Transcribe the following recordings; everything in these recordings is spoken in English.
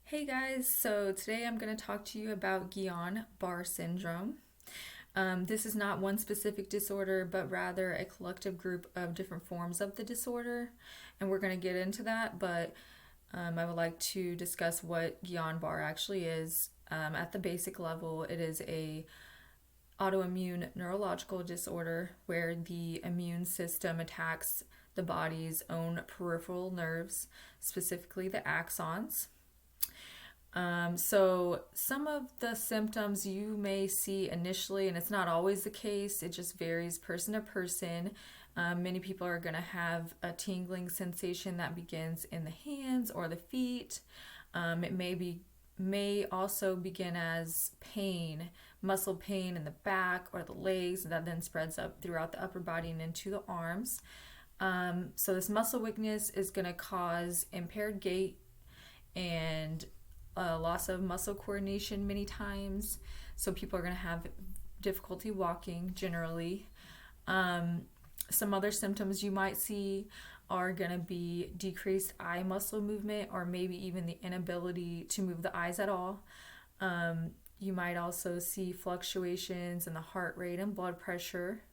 Hey guys, so today I'm going to talk to you about Guillain-Barre syndrome. This is not one specific disorder, but rather a collective group of different forms of the disorder, and we're going to get into that, but I would like to discuss what Guillain-Barre actually is. At the basic level, it is a autoimmune neurological disorder where the immune system attacks the body's own peripheral nerves, specifically the axons. So some of the symptoms you may see initially, and it's not always the case, it just varies person to person. Many people are going to have a tingling sensation that begins in the hands or the feet. It may also begin as pain, muscle pain in the back or the legs that then spreads up throughout the upper body and into the arms. So this muscle weakness is going to cause impaired gait and loss of muscle coordination many times. So people are going to have difficulty walking generally. Some other symptoms you might see are going to be decreased eye muscle movement or maybe even the inability to move the eyes at all. You might also see fluctuations in the heart rate and blood pressure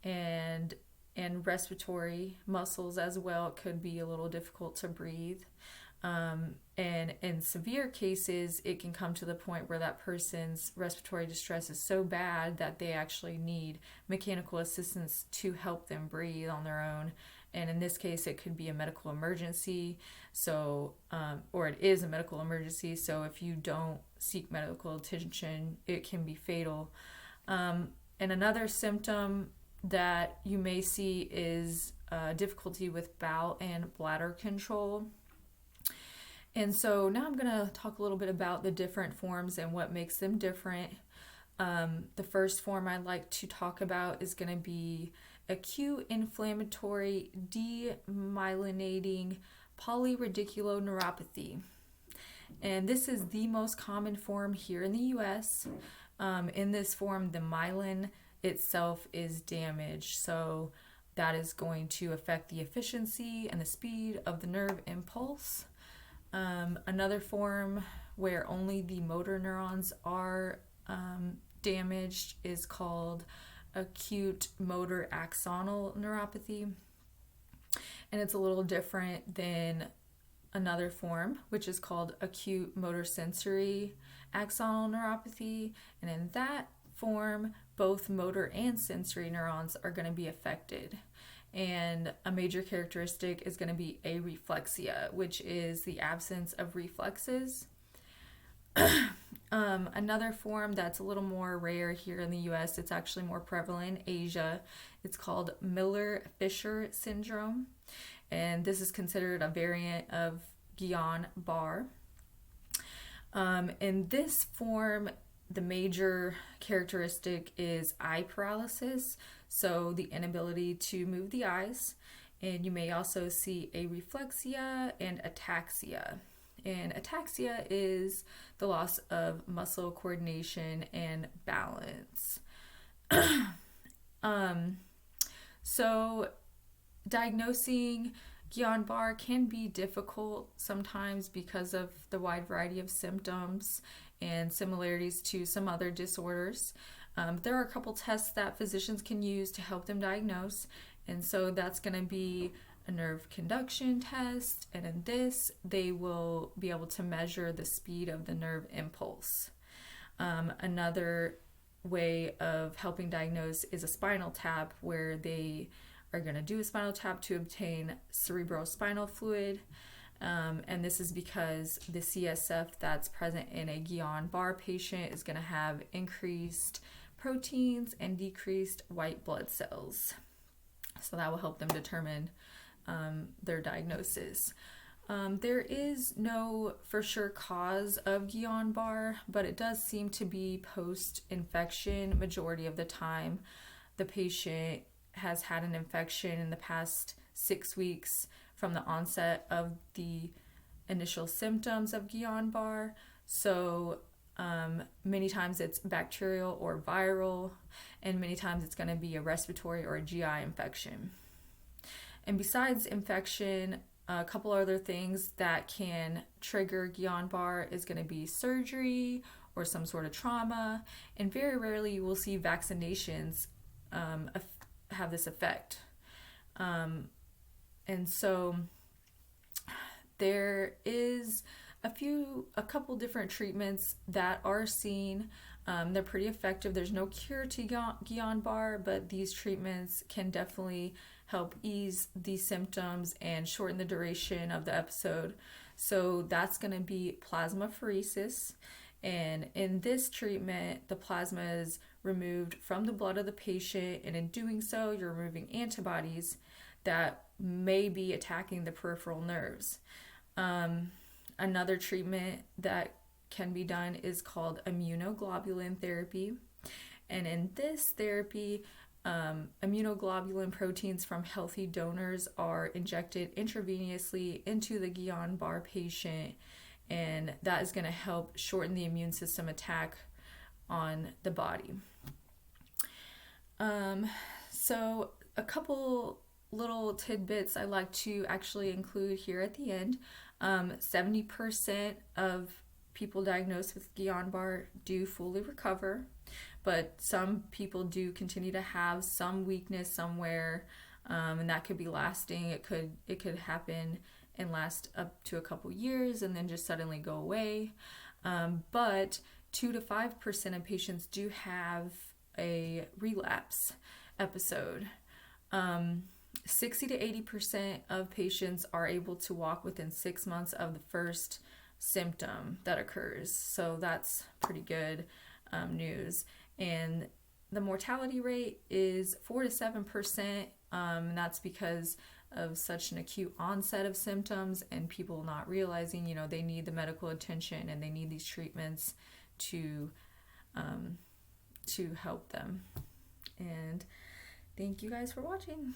and respiratory muscles as well. It could be a little difficult to breathe. And in severe cases, it can come to the point where that person's respiratory distress is so bad that they actually need mechanical assistance to help them breathe on their own. And in this case, it could be a medical emergency. So, or it is a medical emergency. So if you don't seek medical attention, it can be fatal. And another symptom that you may see is difficulty with bowel and bladder control. And so now I'm going to talk a little bit about the different forms and what makes them different. The first form I'd like to talk about is going to be acute inflammatory demyelinating polyradiculoneuropathy. And this is the most common form here in the US. In this form, the myelin itself is damaged. So that is going to affect the efficiency and the speed of the nerve impulse. Another form where only the motor neurons are damaged is called acute motor axonal neuropathy. And it's a little different than another form, which is called acute motor sensory axonal neuropathy. And in that form, both motor and sensory neurons are going to be affected. And a major characteristic is going to be areflexia, which is the absence of reflexes. Another form that's a little more rare here in the US, it's actually more prevalent in Asia. It's called Miller-Fisher syndrome. And this is considered a variant of Guillain-Barre. In this form, the major characteristic is eye paralysis, so the inability to move the eyes. And you may also see areflexia and ataxia. And ataxia is the loss of muscle coordination and balance. So diagnosing Guillain-Barre can be difficult sometimes because of the wide variety of symptoms and similarities to some other disorders. There are a couple tests that physicians can use to help them diagnose, and so that's going to be a nerve conduction test, and in this they will be able to measure the speed of the nerve impulse. Another way of helping diagnose is a spinal tap, where they are going to do a spinal tap to obtain cerebrospinal fluid. And this is because the CSF that's present in a Guillain-Barre patient is going to have increased proteins and decreased white blood cells. So that will help them determine their diagnosis. There is no for sure cause of Guillain-Barre, but it does seem to be post-infection majority of the time. The patient has had an infection in the past 6 weeks from the onset of the initial symptoms of Guillain-Barre. So many times it's bacterial or viral, and many times it's going to be a respiratory or a GI infection. And besides infection, A couple other things that can trigger Guillain-Barre is going to be surgery or some sort of trauma, and very rarely you will see vaccinations have this effect. Um, and so there is a couple different treatments that are seen. They're pretty effective. There's no cure to Guillain-Barre, but these treatments can definitely help ease these symptoms and shorten the duration of the episode. So that's going to be plasmapheresis. And in this treatment, the plasma is removed from the blood of the patient, and in doing so, you're removing antibodies that may be attacking the peripheral nerves. Another treatment that can be done is called immunoglobulin therapy. And in this therapy, immunoglobulin proteins from healthy donors are injected intravenously into the Guillain-Barre patient, and that is going to help shorten the immune system attack on the body. So a couple little tidbits I like to actually include here at the end. 70% of people diagnosed with Guillain-Barre do fully recover, but some people do continue to have some weakness somewhere, and that could be lasting. It could happen and last up to a couple years and then just suddenly go away. But 2 to 5% of patients do have a relapse episode. 60 to 80% of patients are able to walk within 6 months of the first symptom that occurs. So that's pretty good news. And the mortality rate is 4 to 7%. And that's because of such an acute onset of symptoms and people not realizing, they need the medical attention and they need these treatments to help them. And thank you guys for watching.